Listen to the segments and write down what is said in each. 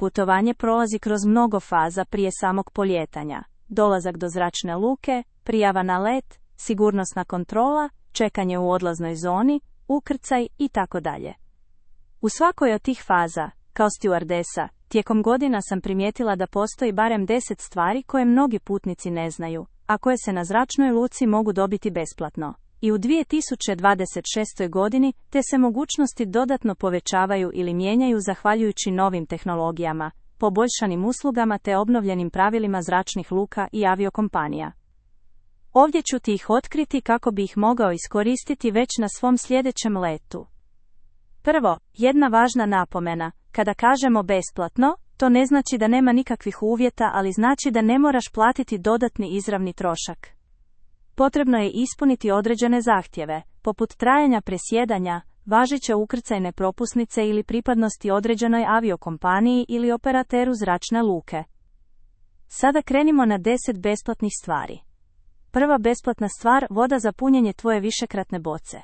Putovanje prolazi kroz mnogo faza prije samog polijetanja. Dolazak do zračne luke, prijava na let, sigurnosna kontrola, čekanje u odlaznoj zoni, ukrcaj itd. U svakoj od tih faza, kao stjuardesa, tijekom godina sam primijetila da postoji barem 10 stvari koje mnogi putnici ne znaju, a koje se na zračnoj luci mogu dobiti besplatno. I u 2026. godini te se mogućnosti dodatno povećavaju ili mijenjaju zahvaljujući novim tehnologijama, poboljšanim uslugama te obnovljenim pravilima zračnih luka i aviokompanija. Ovdje ću ti ih otkriti kako bi ih mogao iskoristiti već na svom sljedećem letu. Prvo, jedna važna napomena, kada kažemo besplatno, to ne znači da nema nikakvih uvjeta, ali znači da ne moraš platiti dodatni izravni trošak. Potrebno je ispuniti određene zahtjeve, poput trajanja presjedanja, važeće ukrcajne propusnice ili pripadnosti određenoj aviokompaniji ili operateru zračne luke. Sada krenimo na 10 besplatnih stvari. Prva besplatna stvar, voda za punjenje tvoje višekratne boce.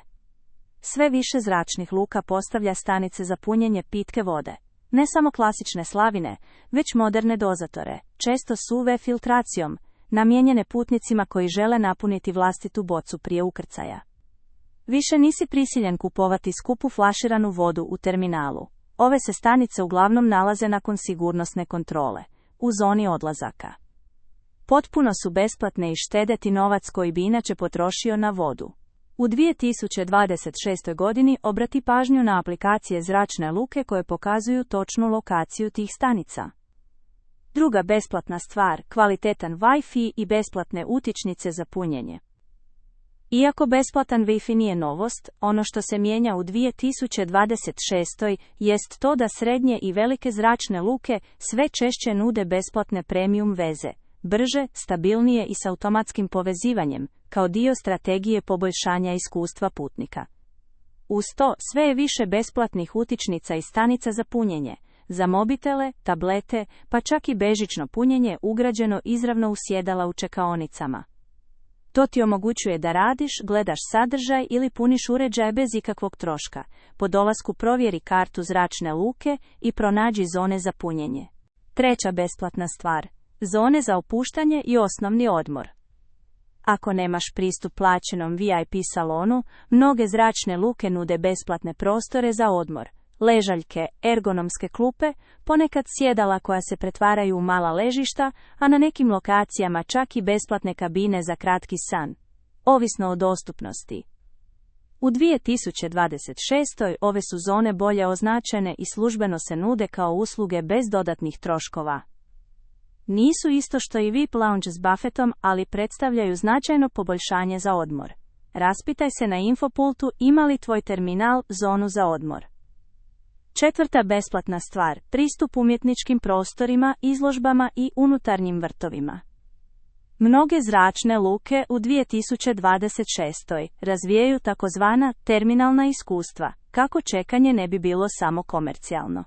Sve više zračnih luka postavlja stanice za punjenje pitke vode. Ne samo klasične slavine, već moderne dozatore, često s UV filtracijom, namijenjene putnicima koji žele napuniti vlastitu bocu prije ukrcaja. Više nisi prisiljen kupovati skupu flaširanu vodu u terminalu. Ove se stanice uglavnom nalaze nakon sigurnosne kontrole, u zoni odlazaka. Potpuno su besplatne i štede ti novac koji bi inače potrošio na vodu. U 2026. godini obrati pažnju na aplikacije zračne luke koje pokazuju točnu lokaciju tih stanica. Druga besplatna stvar, kvalitetan Wi-Fi i besplatne utičnice za punjenje. Iako besplatan Wi-Fi nije novost, ono što se mijenja u 2026. jest to da srednje i velike zračne luke sve češće nude besplatne premium veze, brže, stabilnije i s automatskim povezivanjem, kao dio strategije poboljšanja iskustva putnika. Uz to, sve je više besplatnih utičnica i stanica za punjenje, za mobitele, tablete, pa čak i bežično punjenje ugrađeno izravno u sjedala u čekaonicama. To ti omogućuje da radiš, gledaš sadržaj ili puniš uređaje bez ikakvog troška. Po dolasku provjeri kartu zračne luke i pronađi zone za punjenje. Treća besplatna stvar. Zone za opuštanje i osnovni odmor. Ako nemaš pristup plaćenom VIP salonu, mnoge zračne luke nude besplatne prostore za odmor. Ležaljke, ergonomske klupe, ponekad sjedala koja se pretvaraju u mala ležišta, a na nekim lokacijama čak i besplatne kabine za kratki san. Ovisno o dostupnosti. U 2026. ove su zone bolje označene i službeno se nude kao usluge bez dodatnih troškova. Nisu isto što i VIP lounge s bufetom, ali predstavljaju značajno poboljšanje za odmor. Raspitaj se na infopultu ima li tvoj terminal zonu za odmor. Četvrta besplatna stvar, pristup umjetničkim prostorima, izložbama i unutarnjim vrtovima. Mnoge zračne luke u 2026. razvijaju takozvana terminalna iskustva, kako čekanje ne bi bilo samo komercijalno.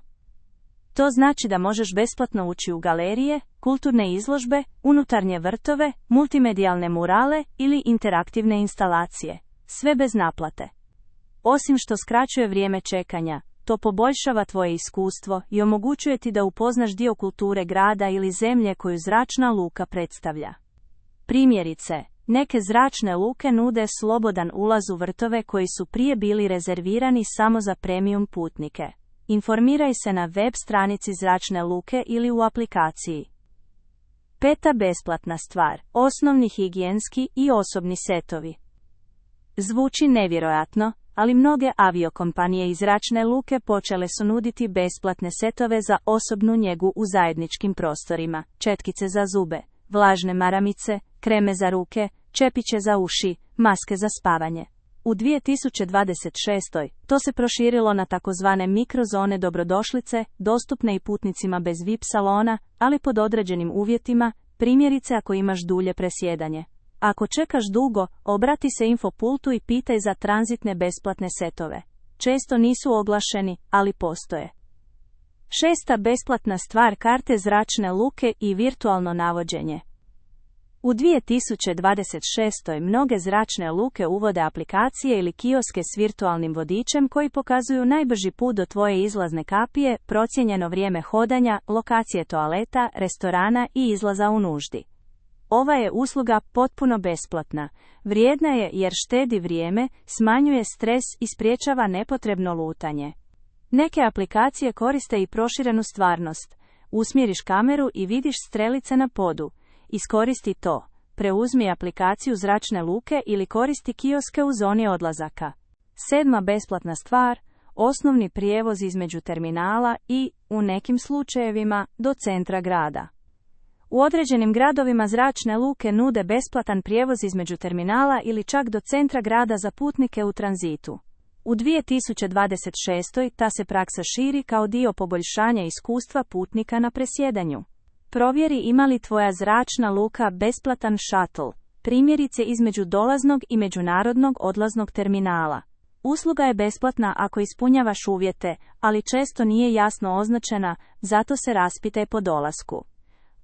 To znači da možeš besplatno ući u galerije, kulturne izložbe, unutarnje vrtove, multimedijalne murale ili interaktivne instalacije, sve bez naplate. Osim što skraćuje vrijeme čekanja, to poboljšava tvoje iskustvo i omogućuje ti da upoznaš dio kulture grada ili zemlje koju zračna luka predstavlja. Primjerice, neke zračne luke nude slobodan ulaz u vrtove koji su prije bili rezervirani samo za premium putnike. Informiraj se na web stranici zračne luke ili u aplikaciji. Peta besplatna stvar, osnovni higijenski i osobni setovi. Zvuči nevjerojatno, ali mnoge aviokompanije i zračne luke počele su nuditi besplatne setove za osobnu njegu u zajedničkim prostorima, četkice za zube, vlažne maramice, kreme za ruke, čepiće za uši, maske za spavanje. U 2026. to se proširilo na takozvane mikrozone dobrodošlice, dostupne i putnicima bez VIP salona, ali pod određenim uvjetima, primjerice ako imaš dulje presjedanje. Ako čekaš dugo, obrati se infopultu i pitaj za tranzitne besplatne setove. Često nisu oglašeni, ali postoje. Šesta besplatna stvar, karte zračne luke i virtualno navođenje. U 2026. mnoge zračne luke uvode aplikacije ili kioske s virtualnim vodičem koji pokazuju najbrži put do tvoje izlazne kapije, procijenjeno vrijeme hodanja, lokacije toaleta, restorana i izlaza u nuždi. Ova je usluga potpuno besplatna. Vrijedna je jer štedi vrijeme, smanjuje stres i sprječava nepotrebno lutanje. Neke aplikacije koriste i proširenu stvarnost. Usmjeriš kameru i vidiš strelice na podu. Iskoristi to. Preuzmi aplikaciju zračne luke ili koristi kioske u zoni odlazaka. 7. besplatna stvar, osnovni prijevoz između terminala i, u nekim slučajevima, do centra grada. U određenim gradovima zračne luke nude besplatan prijevoz između terminala ili čak do centra grada za putnike u tranzitu. U 2026. ta se praksa širi kao dio poboljšanja iskustva putnika na presjedanju. Provjeri ima li tvoja zračna luka besplatan shuttle, primjerice između dolaznog i međunarodnog odlaznog terminala. Usluga je besplatna ako ispunjavaš uvjete, ali često nije jasno označena, zato se raspitaj po dolasku.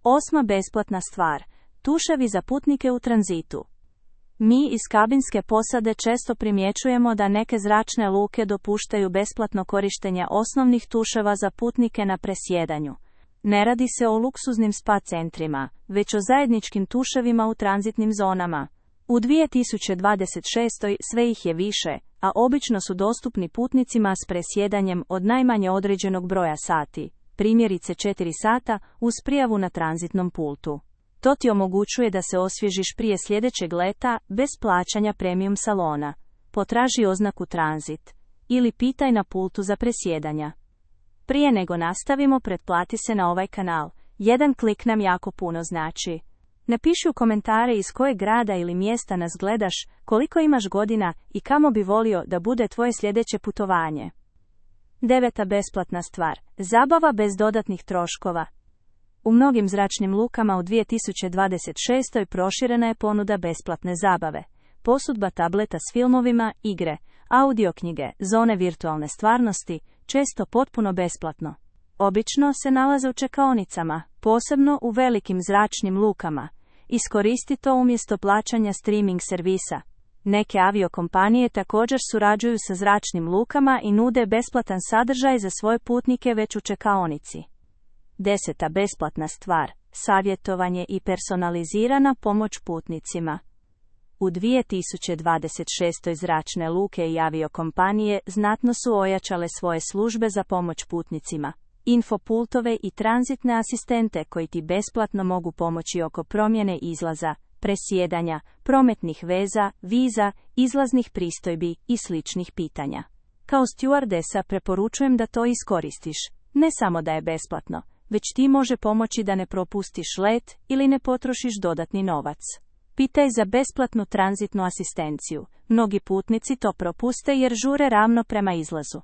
8. besplatna stvar, tuševi za putnike u tranzitu. Mi iz kabinske posade često primjećujemo da neke zračne luke dopuštaju besplatno korištenje osnovnih tuševa za putnike na presjedanju. Ne radi se o luksuznim spa centrima, već o zajedničkim tuševima u tranzitnim zonama. U 2026. sve ih je više, a obično su dostupni putnicima s presjedanjem od najmanje određenog broja sati, primjerice 4 sata, uz prijavu na tranzitnom pultu. To ti omogućuje da se osvježiš prije sljedećeg leta, bez plaćanja premium salona. Potraži oznaku tranzit. Ili pitaj na pultu za presjedanja. Prije nego nastavimo, pretplati se na ovaj kanal. Jedan klik nam jako puno znači. Napiši u komentare iz kojeg grada ili mjesta nas gledaš, koliko imaš godina i kamo bi volio da bude tvoje sljedeće putovanje. 9. besplatna stvar. Zabava bez dodatnih troškova. U mnogim zračnim lukama u 2026. proširena je ponuda besplatne zabave. Posudba tableta s filmovima, igre, audioknjige, zone virtualne stvarnosti, često potpuno besplatno. Obično se nalaze u čekaonicama, posebno u velikim zračnim lukama. Iskoristi to umjesto plaćanja streaming servisa. Neke aviokompanije također surađuju sa zračnim lukama i nude besplatan sadržaj za svoje putnike već u čekaonici. 10. besplatna stvar, savjetovanje i personalizirana pomoć putnicima. U 2026. zračne luke i aviokompanije znatno su ojačale svoje službe za pomoć putnicima, infopultove i tranzitne asistente koji ti besplatno mogu pomoći oko promjene izlaza, presjedanja, prometnih veza, viza, izlaznih pristojbi i sličnih pitanja. Kao stjuardesa preporučujem da to iskoristiš, ne samo da je besplatno, već ti može pomoći da ne propustiš let ili ne potrošiš dodatni novac. Pitaj za besplatnu tranzitnu asistenciju. Mnogi putnici to propuste jer žure ravno prema izlazu.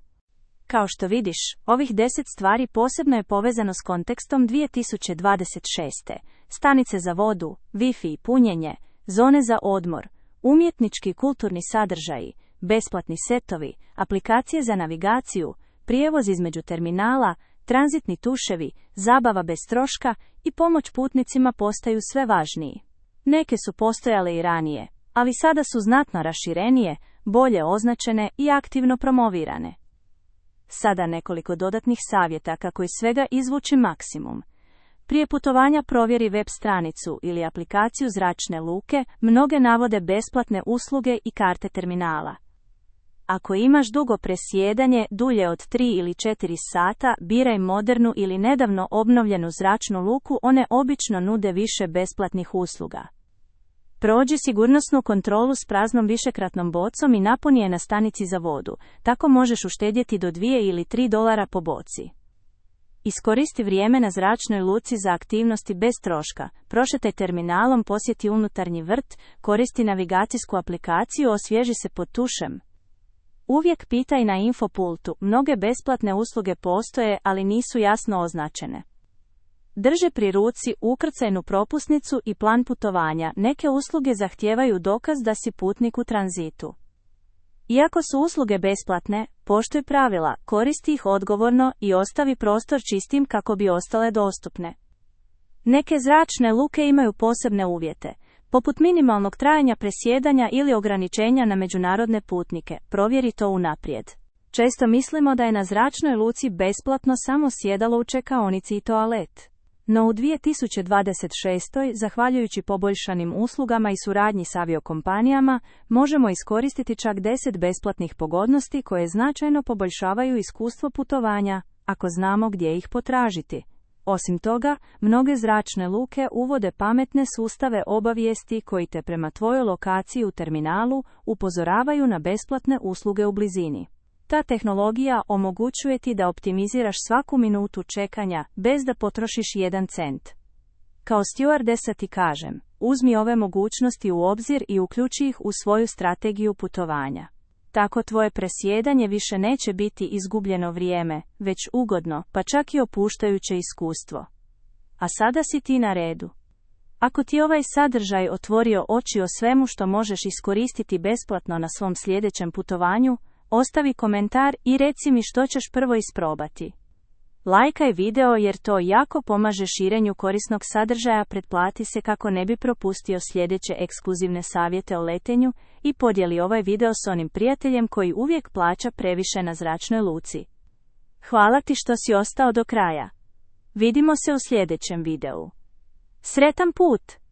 Kao što vidiš, ovih 10 stvari posebno je povezano s kontekstom 2026. Stanice za vodu, Wi-Fi i punjenje, zone za odmor, umjetnički i kulturni sadržaji, besplatni setovi, aplikacije za navigaciju, prijevoz između terminala, tranzitni tuševi, zabava bez troška i pomoć putnicima postaju sve važniji. Neke su postojale i ranije, ali sada su znatno raširenije, bolje označene i aktivno promovirane. Sada nekoliko dodatnih savjeta kako iz svega izvući maksimum. Prije putovanja provjeri web stranicu ili aplikaciju zračne luke, mnoge navode besplatne usluge i karte terminala. Ako imaš dugo presjedanje, dulje od 3 ili 4 sata, biraj modernu ili nedavno obnovljenu zračnu luku, one obično nude više besplatnih usluga. Prođi sigurnosnu kontrolu s praznom višekratnom bocom i napuni je na stanici za vodu, tako možeš uštedjeti do 2 ili 3 dolara po boci. Iskoristi vrijeme na zračnoj luci za aktivnosti bez troška, prošetaj terminalom, posjeti unutarnji vrt, koristi navigacijsku aplikaciju, osvježi se pod tušem. Uvijek pitaj na infopultu, mnoge besplatne usluge postoje, ali nisu jasno označene. Drži pri ruci ukrcajnu propusnicu i plan putovanja, neke usluge zahtijevaju dokaz da si putnik u tranzitu. Iako su usluge besplatne, poštuj pravila, koristi ih odgovorno i ostavi prostor čistim kako bi ostale dostupne. Neke zračne luke imaju posebne uvjete, poput minimalnog trajanja presjedanja ili ograničenja na međunarodne putnike. Provjeri to unaprijed. Često mislimo da je na zračnoj luci besplatno samo sjedalo u čekaonici i toalet. No u 2026. zahvaljujući poboljšanim uslugama i suradnji s aviokompanijama, možemo iskoristiti čak 10 besplatnih pogodnosti koje značajno poboljšavaju iskustvo putovanja, ako znamo gdje ih potražiti. Osim toga, mnoge zračne luke uvode pametne sustave obavijesti koji te prema tvojoj lokaciji u terminalu upozoravaju na besplatne usluge u blizini. Ta tehnologija omogućuje ti da optimiziraš svaku minutu čekanja bez da potrošiš 1 cent. Kao stewardesa ti kažem, uzmi ove mogućnosti u obzir i uključi ih u svoju strategiju putovanja. Tako tvoje presjedanje više neće biti izgubljeno vrijeme, već ugodno, pa čak i opuštajuće iskustvo. A sada si ti na redu. Ako ti ovaj sadržaj otvorio oči o svemu što možeš iskoristiti besplatno na svom sljedećem putovanju, ostavi komentar i reci mi što ćeš prvo isprobati. Lajkaj video jer to jako pomaže širenju korisnog sadržaja, pretplati se kako ne bi propustio sljedeće ekskluzivne savjete o letenju i podijeli ovaj video s onim prijateljem koji uvijek plaća previše na zračnoj luci. Hvala ti što si ostao do kraja. Vidimo se u sljedećem videu. Sretan put!